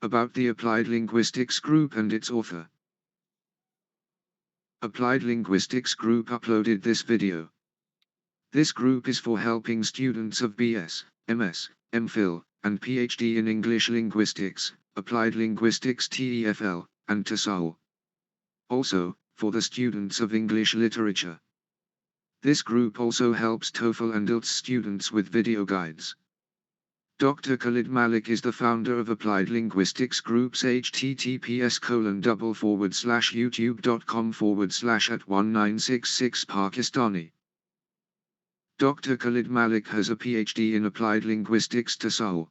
About the Applied Linguistics Group and its author. Applied Linguistics Group uploaded this video. This group is for helping students of BS, MS, MPhil, and PhD in English Linguistics, Applied Linguistics TEFL, and TESOL. Also, for the students of English Literature. This group also helps TOEFL and IELTS students with video guides. Dr. Khalid Malik is the founder of Applied Linguistics Group's https://youtube.com/@1966 Pakistani. Dr. Khalid Malik has a PhD in Applied Linguistics TESOL.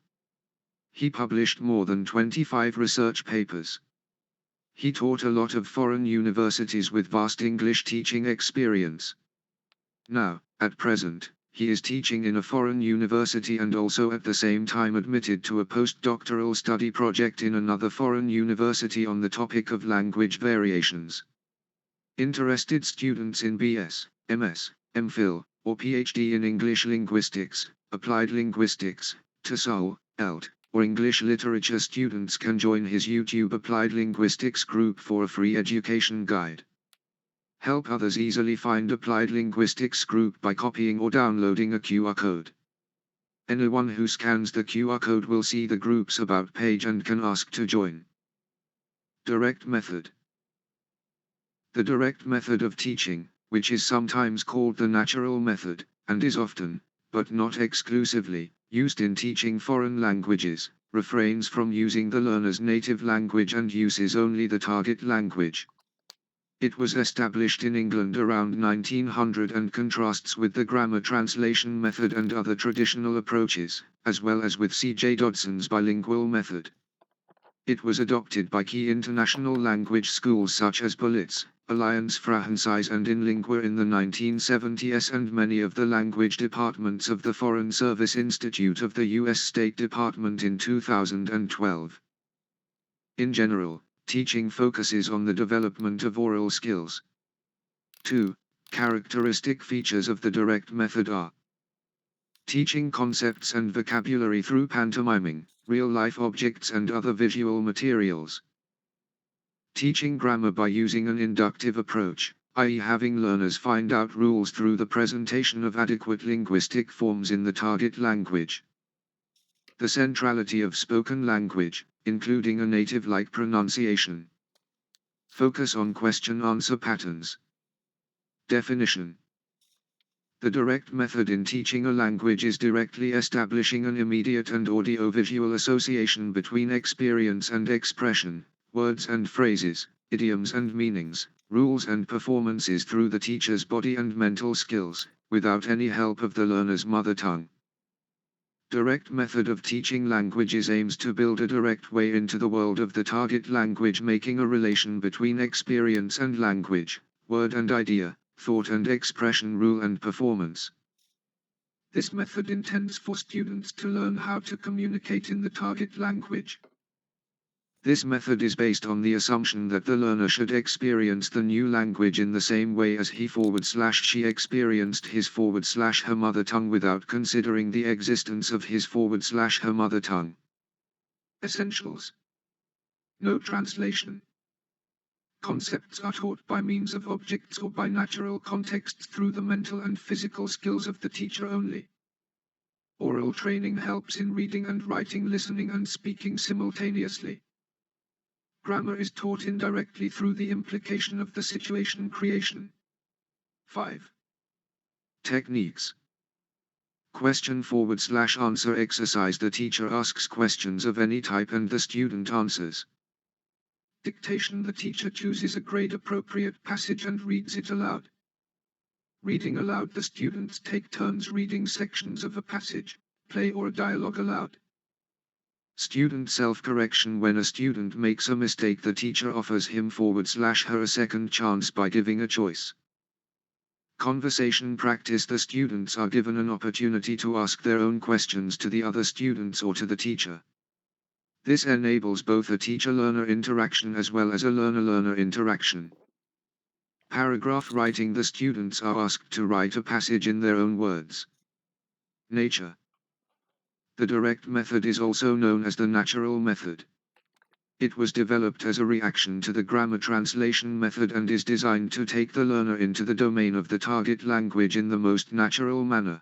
He published more than 25 research papers. He taught a lot of foreign universities with vast English teaching experience. Now, at present, he is teaching in a foreign university and also at the same time admitted to a postdoctoral study project in another foreign university on the topic of language variations. Interested students in BS, MS, MPhil, or PhD in English Linguistics, Applied Linguistics, TESOL, IELTS, or English Literature students can join his YouTube Applied Linguistics group for a free education guide. Help others easily find Applied Linguistics group by copying or downloading a QR code. Anyone who scans the QR code will see the group's About page and can ask to join. Direct method. The direct method of teaching, which is sometimes called the natural method, and is often, but not exclusively, used in teaching foreign languages, refrains from using the learner's native language and uses only the target language. It was established in England around 1900 and contrasts with the grammar translation method and other traditional approaches, as well as with C.J. Dodson's bilingual method. It was adopted by key international language schools such as Berlitz, Alliance Francaise and Inlingua in the 1970s and many of the language departments of the Foreign Service Institute of the U.S. State Department in 2012. In general, teaching focuses on the development of oral skills. 2. Characteristic features of the direct method are teaching concepts and vocabulary through pantomiming, real-life objects and other visual materials. Teaching grammar by using an inductive approach, i.e. having learners find out rules through the presentation of adequate linguistic forms in the target language. The centrality of spoken language, including a native-like pronunciation. Focus on question-answer patterns. Definition. The direct method in teaching a language is directly establishing an immediate and audio-visual association between experience and expression, words and phrases, idioms and meanings, rules and performances through the teacher's body and mental skills, without any help of the learner's mother tongue. Direct method of teaching languages aims to build a direct way into the world of the target language, making a relation between experience and language, word and idea, thought and expression, rule and performance. This method intends for students to learn how to communicate in the target language. This method is based on the assumption that the learner should experience the new language in the same way as he/she experienced his/her mother tongue without considering the existence of his/her mother tongue. Essentials. No translation. Concepts are taught by means of objects or by natural contexts through the mental and physical skills of the teacher only. Oral training helps in reading and writing, listening and speaking simultaneously. Grammar is taught indirectly through the implication of the situation creation. 5. Techniques. Question/answer exercise. The teacher asks questions of any type and the student answers. Dictation. The teacher chooses a grade-appropriate passage and reads it aloud. Reading aloud. The students take turns reading sections of a passage, play or a dialogue aloud. Student self-correction. When a student makes a mistake, the teacher offers him/her a second chance by giving a choice. Conversation practice. The students are given an opportunity to ask their own questions to the other students or to the teacher. This enables both a teacher-learner interaction as well as a learner-learner interaction. Paragraph writing. The students are asked to write a passage in their own words. Nature. The direct method is also known as the natural method. It was developed as a reaction to the grammar translation method and is designed to take the learner into the domain of the target language in the most natural manner.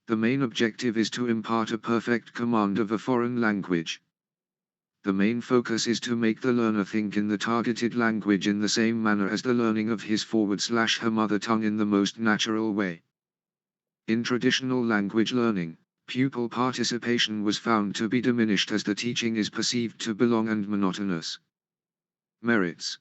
The main objective is to impart a perfect command of a foreign language. The main focus is to make the learner think in the targeted language in the same manner as the learning of his/her mother tongue in the most natural way. In traditional language learning, pupil participation was found to be diminished as the teaching is perceived to be long and monotonous. Merits: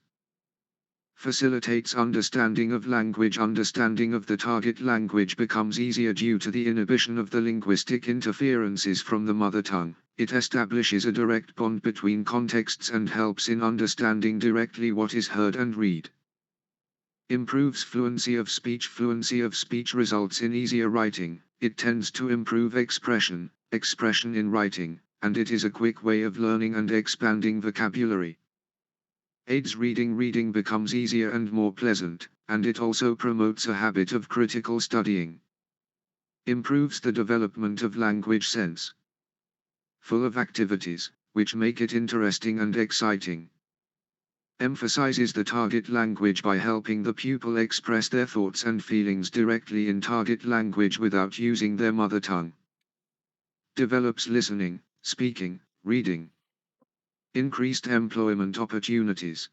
facilitates understanding of language. Understanding of the target language becomes easier due to the inhibition of the linguistic interferences from the mother tongue. It establishes a direct bond between contexts and helps in understanding directly what is heard and read. Improves fluency of speech. Fluency of speech results in easier writing. It tends to improve expression in writing, and it is a quick way of learning and expanding vocabulary. Aids reading. Reading becomes easier and more pleasant, and it also promotes a habit of critical studying. Improves the development of language sense. Full of activities, which make it interesting and exciting. Emphasizes the target language by helping the pupil express their thoughts and feelings directly in target language without using their mother tongue. Develops listening, speaking, reading. Increased employment opportunities.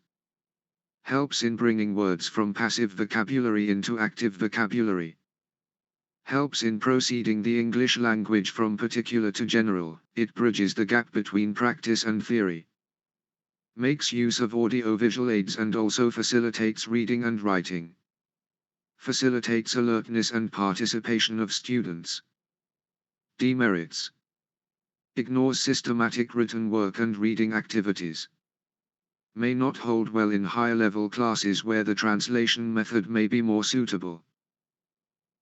Helps in bringing words from passive vocabulary into active vocabulary. Helps in proceeding the English language from particular to general. It bridges the gap between practice and theory. Makes use of audio-visual aids and also facilitates reading and writing. Facilitates alertness and participation of students. Demerits: ignores systematic written work and reading activities. May not hold well in higher-level classes where the translation method may be more suitable.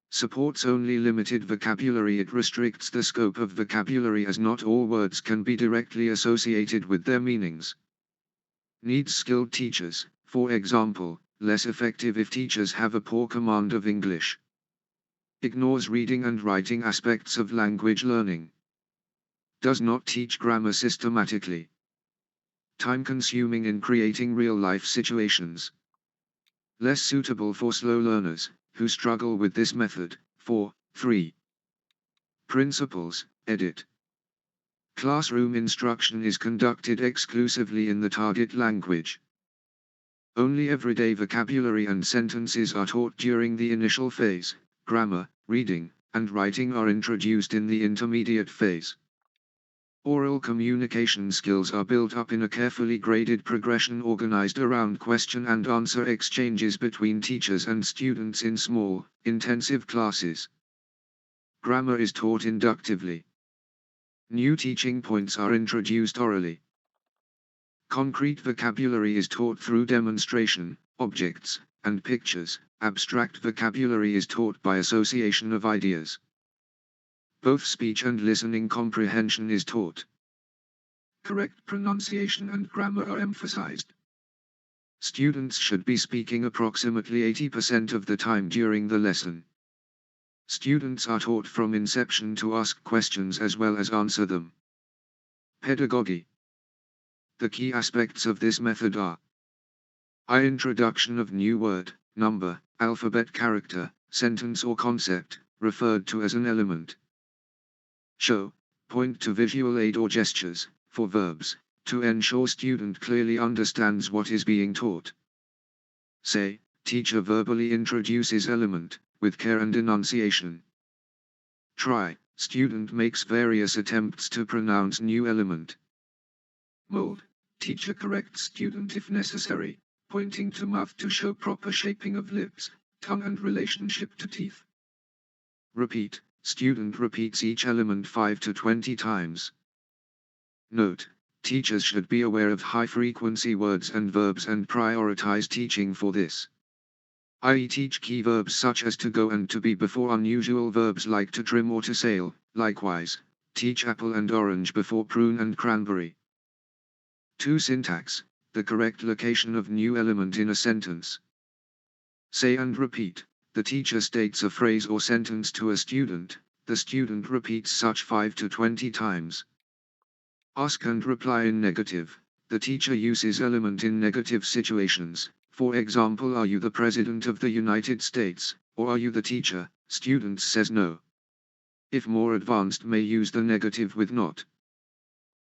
Supports only limited vocabulary. It restricts the scope of vocabulary as not all words can be directly associated with their meanings. Needs skilled teachers, for example, less effective if teachers have a poor command of English. Ignores reading and writing aspects of language learning. Does not teach grammar systematically. Time-consuming in creating real-life situations. Less suitable for slow learners, who struggle with this method. 4.3. Principles, edit. Classroom instruction is conducted exclusively in the target language. Only everyday vocabulary and sentences are taught during the initial phase. Grammar, reading, and writing are introduced in the intermediate phase. Oral communication skills are built up in a carefully graded progression organized around question and answer exchanges between teachers and students in small, intensive classes. Grammar is taught inductively. New teaching points are introduced orally. Concrete vocabulary is taught through demonstration, objects, and pictures. Abstract vocabulary is taught by association of ideas. Both speech and listening comprehension is taught. Correct pronunciation and grammar are emphasized. Students should be speaking approximately 80% of the time during the lesson. Students are taught from inception to ask questions as well as answer them. Pedagogy. The key aspects of this method are introduction of new word, number, alphabet, character, sentence or concept, referred to as an element. Show, point to visual aid or gestures, for verbs, to ensure student clearly understands what is being taught. Say, teacher verbally introduces element, with care and enunciation. Try, student makes various attempts to pronounce new element. Mold, teacher corrects student if necessary, pointing to mouth to show proper shaping of lips, tongue and relationship to teeth. Repeat, student repeats each element 5 to 20 times. Note, teachers should be aware of high-frequency words and verbs and prioritize teaching for this. I.e. teach key verbs such as to go and to be before unusual verbs like to trim or to sail. Likewise, teach apple and orange before prune and cranberry. 2. Syntax, the correct location of new element in a sentence. Say and repeat. The teacher states a phrase or sentence to a student, the student repeats such 5 to 20 times. Ask and reply in negative. The teacher uses element in negative situations. For example, are you the President of the United States, or are you the teacher? Student says no. If more advanced, may use the negative with not.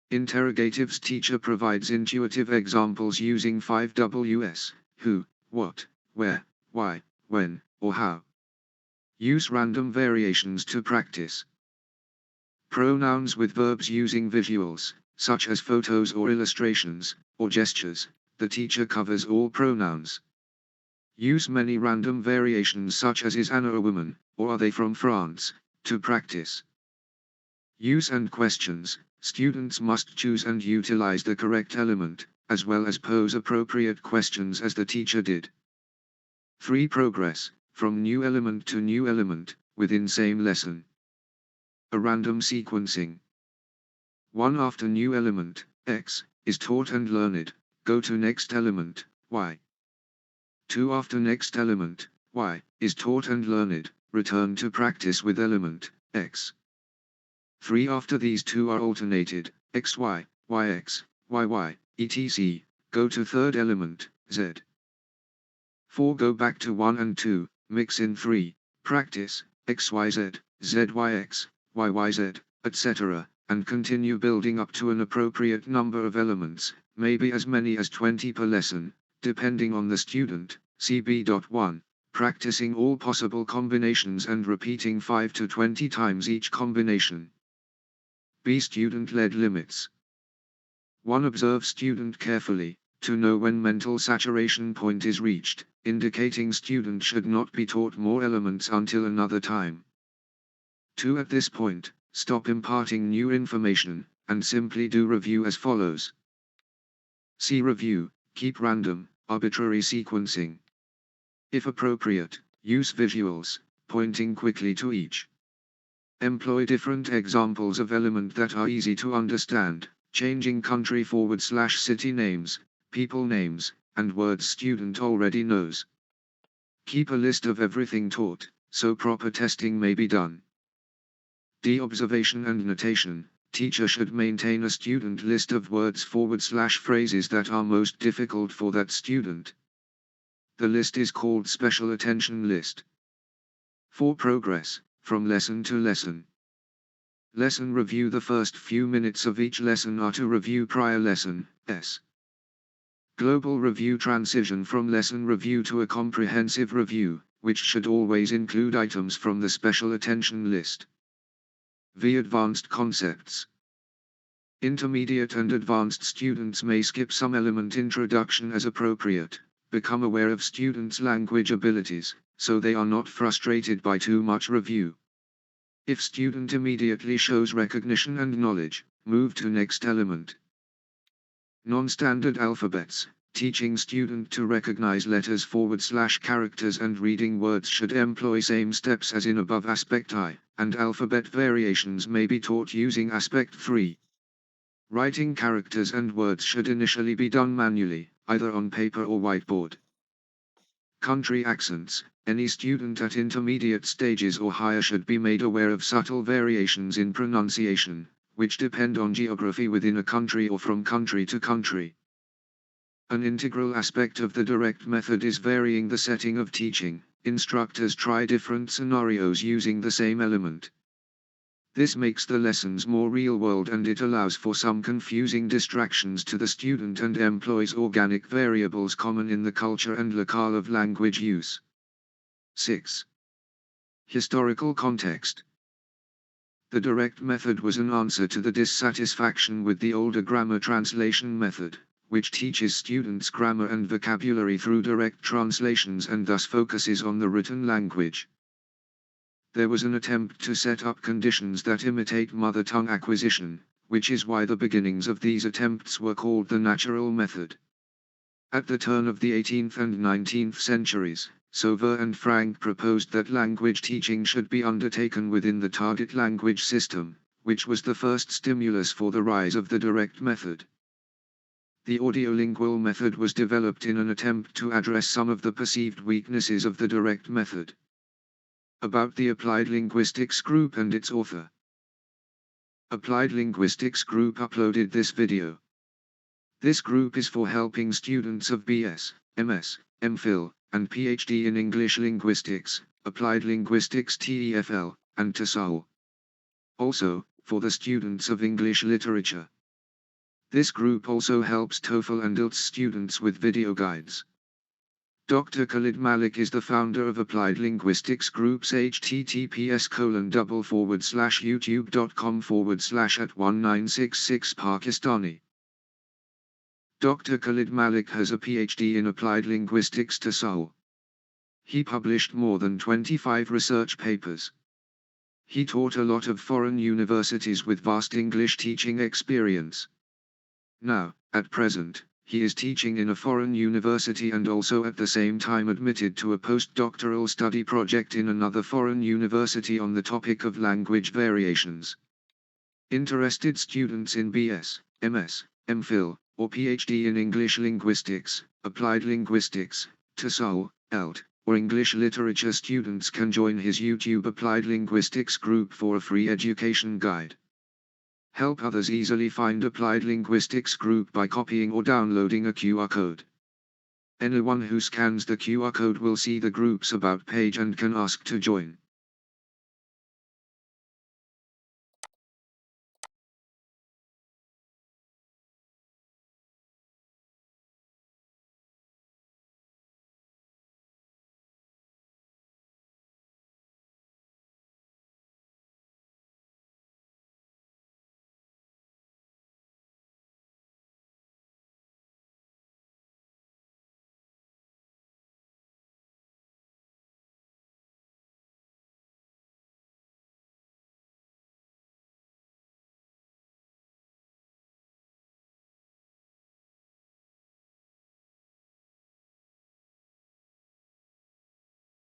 Interrogatives. Teacher provides intuitive examples using 5 Ws: who, what, where, why, when, or how. Use random variations to practice. Pronouns with verbs using visuals, such as photos or illustrations, or gestures. The teacher covers all pronouns. Use many random variations such as is Anna a woman, or are they from France, to practice. Use and questions. Students must choose and utilize the correct element, as well as pose appropriate questions as the teacher did. 3. Progress, from new element to new element, within same lesson. A random sequencing. 1. After new element, X, is taught and learned, go to next element, Y. 2. After next element, Y, is taught and learned, return to practice with element, X. 3. After these two are alternated, XY, YX, YY, etc., go to third element, Z. 4. Go back to 1 and 2, mix in 3, practice, XYZ, ZYX, YYZ, etc., and continue building up to an appropriate number of elements, maybe as many as 20 per lesson, depending on the student. CB.1, practicing all possible combinations and repeating 5 to 20 times each combination. B. Student-led limits. 1. Observe student carefully, to know when mental saturation point is reached, indicating student should not be taught more elements until another time. 2. At this point, stop imparting new information, and simply do review as follows. C. Review, keep random, arbitrary sequencing. If appropriate, use visuals, pointing quickly to each. Employ different examples of element that are easy to understand, changing country/city names, people names, and words student already knows. Keep a list of everything taught, so proper testing may be done. D. Observation and notation. Teacher should maintain a student list of words/phrases that are most difficult for that student. The list is called special attention list. 4. Progress, from lesson to lesson. Lesson review. The first few minutes of each lesson are to review prior lesson, S. Global review. Transition from lesson review to a comprehensive review, which should always include items from the special attention list. V. Advanced concepts. Intermediate and advanced students may skip some element introduction as appropriate. Become aware of students' language abilities, so they are not frustrated by too much review. If student immediately shows recognition and knowledge, move to next element. Non-standard alphabets. Teaching student to recognize letters/characters and reading words should employ same steps as in above aspect I, and alphabet variations may be taught using aspect 3. Writing characters and words should initially be done manually, either on paper or whiteboard. Country accents. Any student at intermediate stages or higher should be made aware of subtle variations in pronunciation, which depend on geography within a country or from country to country. An integral aspect of the direct method is varying the setting of teaching. Instructors try different scenarios using the same element. This makes the lessons more real-world and it allows for some confusing distractions to the student and employs organic variables common in the culture and locale of language use. 6. Historical context. The direct method was an answer to the dissatisfaction with the older grammar translation method, which teaches students grammar and vocabulary through direct translations and thus focuses on the written language. There was an attempt to set up conditions that imitate mother tongue acquisition, which is why the beginnings of these attempts were called the natural method. At the turn of the 18th and 19th centuries, Sauvé and Frank proposed that language teaching should be undertaken within the target language system, which was the first stimulus for the rise of the direct method. The audiolingual method was developed in an attempt to address some of the perceived weaknesses of the direct method. About the Applied Linguistics Group and its author. Applied Linguistics Group uploaded this video. This group is for helping students of BS, MS, MPhil, and PhD in English Linguistics, Applied Linguistics TEFL, and TESOL. Also, for the students of English Literature. This group also helps TOEFL and IELTS students with video guides. Dr. Khalid Malik is the founder of Applied Linguistics Group's https://youtube.com/@1966 Pakistani. Dr. Khalid Malik has a PhD in Applied Linguistics TESOL. He published more than 25 research papers. He taught a lot of foreign universities with vast English teaching experience. Now, at present, he is teaching in a foreign university and also at the same time admitted to a postdoctoral study project in another foreign university on the topic of language variations. Interested students in BS, MS, MPhil, or PhD in English Linguistics, Applied Linguistics, TESOL, IELTS, or English Literature students can join his YouTube Applied Linguistics group for a free education guide. Help others easily find Applied Linguistics group by copying or downloading a QR code. Anyone who scans the QR code will see the group's About page and can ask to join.